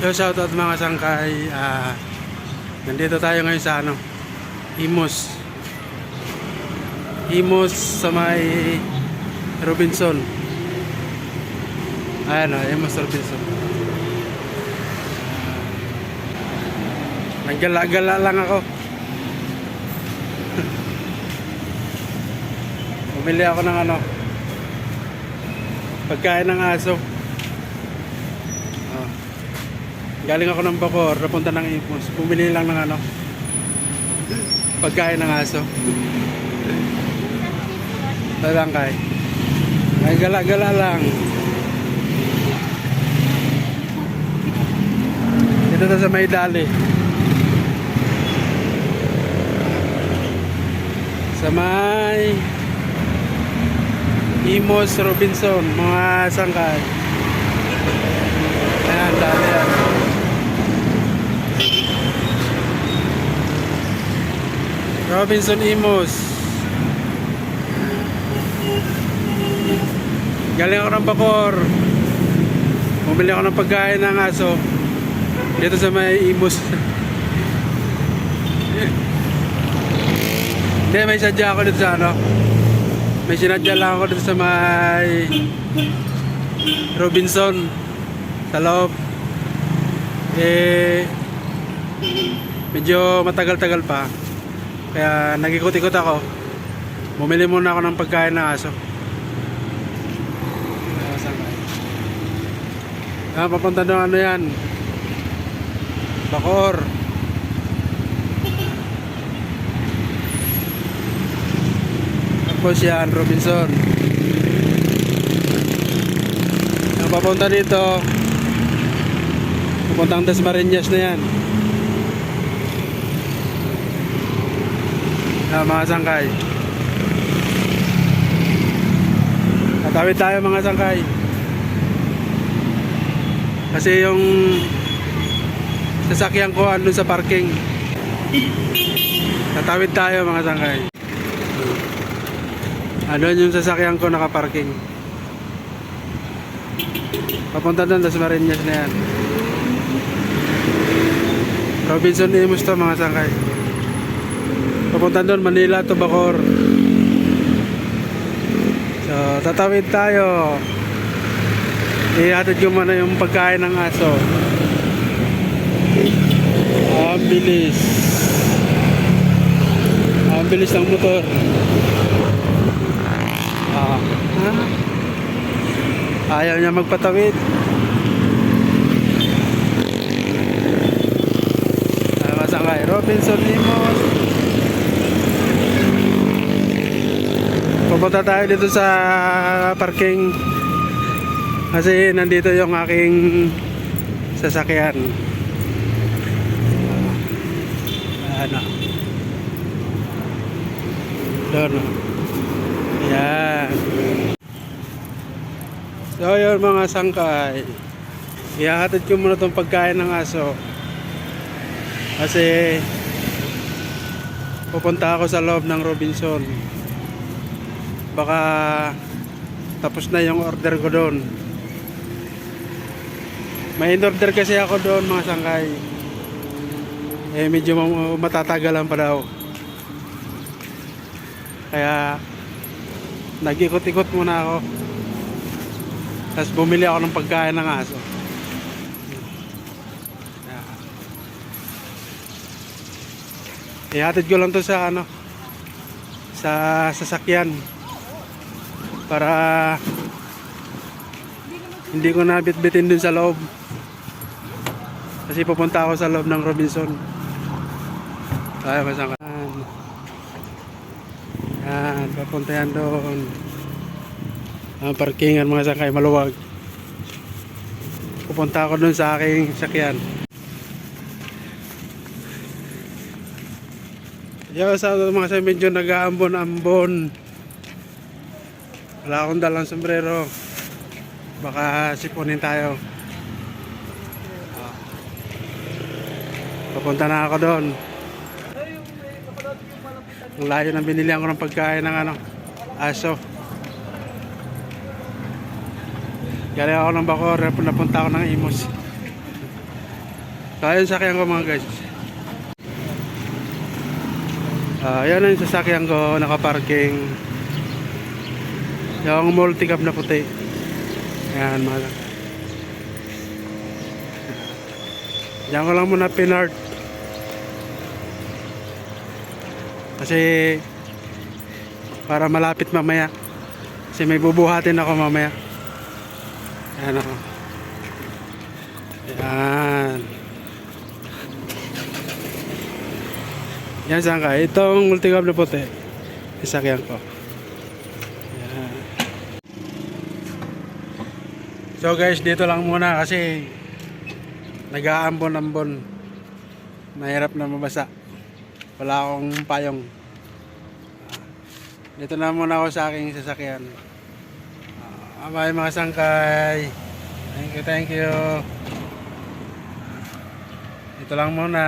Yo, shoutout mga sangkay. Nandito tayo ngayon sa Imus. Imus sa may Robinson. Ayan Imus Robinson. Naggala-gala lang ako. Bumili ako ng pagkain ng aso. Galing ako ng Bacoor, napunta ng Imus. Bumili lang ng pagkain ng aso. Talangkay. Ay gala-gala lang. Dito na sa may dali. Sa may Imus Robinson, mga sangkay. Ayan, dali yan. Robinson Imus. Galing ako ng Bacoor. Bumili ako ng pagkain ng aso dito sa may Imus. Hindi, may sadya ako dito sa may sinadya lang ako dito sa may Robinson sa loob. Medyo matagal-tagal pa. Kaya nag-ikot-ikot ako. Bumili muna ako ng pagkain ng aso. Papunta doon yan, Bacoor. Tapos yan, Robinson. Papunta dito, papuntang Dasmariñas na yan. Mga sangkay. Tatawid tayo mga sangkay. Kasi yung sasakyan ko andun sa parking. Tatawid tayo mga sangkay. Andun yung sasakyan ko nakaparking. Papunta doon, Dasmariñas na yan. Robinson Imus to mga sangkay. Papunta doon, Manila to Bacoor. So, tatawid tayo. Ihatid ko muna yung pagkain ng aso. Ang bilis. Ang bilis ng motor. Ayaw niya magpatawid. Masangkay, Robinson Imus. Pupunta tayo dito sa parking kasi nandito yung aking sasakyan. Doon. Yan. So yun mga sangkay, ihahatid ko muna itong pagkain ng aso kasi pupunta ako sa loob ng Robinson. Baka tapos na yung order ko doon. May in-order kasi ako doon mga sangkay. Medyo matatagalan pa daw. Kaya nag-ikot-ikot muna ako. Tapos bumili ako ng pagkain ng aso. Ihatid ko lang to sa sa sasakyan para hindi ko na bitbitin dun sa loob kasi pupunta ako sa loob ng Robinson. Ay, masangkan. Yan, papunta yan doon. Ang parkingan mga sangkay, maluwag. Pupunta ako doon sa aking sakyan. Yo, sa mga sa medyo nag-aambon-ambon. Wala akong dalang sombrero. Baka sipunin tayo. Papunta na ako doon. Ang layo na binili ko ng pagkain ng aso. Galing ako ng Bacoor, napunta ako ng Imus. Kaya yung sasakyan ko mga guys. Yan ang sasakyan ko, nakaparking. Yung multi-cab na puti. Yan mga. Diyan ko lang muna pinart. Kasi para malapit mamaya. Kasi may bubuhatin ako mamaya. Ayan ako. Ayan. Yan saan ka? Itong multi-cab na puti. Sasakyan ko. Ayan. So guys, dito lang muna kasi nag-aambon-ambon. Mahirap na mabasa. Wala akong payong. Dito na muna ako sa aking sasakyan. Bye mga sangkay. Thank you. Ito lang muna.